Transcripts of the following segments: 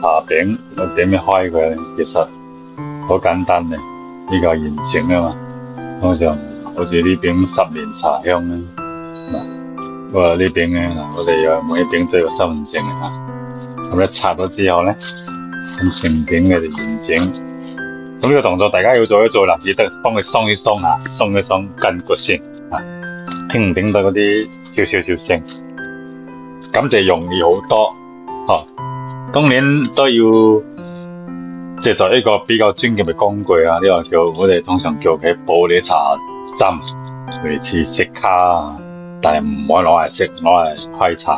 茶餅我點樣開佢呢？其實好簡單嘅，呢個現整啊嘛。通常好似呢邊10年茶香咧，不過呢邊咧我哋有每一餅都有身份證啊。咁一拆咗之後咧，咁成餅嘅就現整。咁呢個動作大家要做一做啦，記得幫佢鬆一鬆啊，鬆一鬆筋骨先啊，聽唔聽到嗰啲少聲，咁就容易好多。當然都要借助一個比較專業嘅工具啊，呢個我哋通常叫佢玻璃茶針，類似色卡啊，但係唔可以攞嚟食，攞嚟開茶。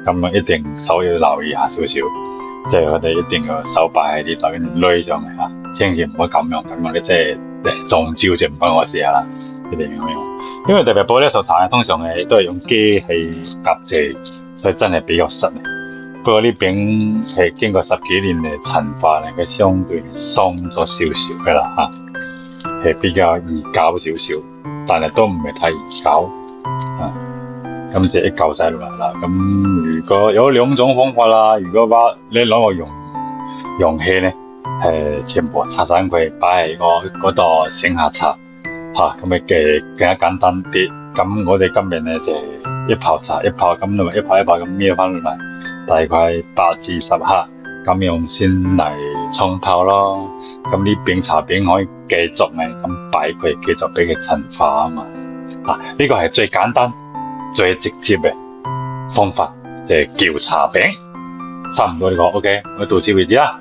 咁一定手要留意下少少，即係我哋一定要手擺喺呢度，跟住攞上嚟啊，千祈唔好咁樣，你即係中招就唔關我事啦，一定要咁樣。因為特別玻璃茶通常都係用機器夾製，所以真係比較實。不過呢餅係經過10幾年嘅陳化咧，佢相對鬆咗少少噶啦吓，係比較易搞少少，但係都唔係太易搞啊。咁就一嚿晒落嚟啦。咁如果有2種方法啦，如果話你攞個容器咧，全部拆散佢，擺喺嗰度醒下茶吓，咁咪更加簡單啲。咁我哋今日咧就一泡茶一泡咁，一泡咁搣翻落嚟，大概8至10克，咁用先嚟沖泡咯。咁呢餅茶餅可以繼續咁擺佢，繼續俾佢陳化啊嘛。呢個係最簡單最直接嘅方法，就係叫茶餅。差唔多呢個 OK，我到此為止啦。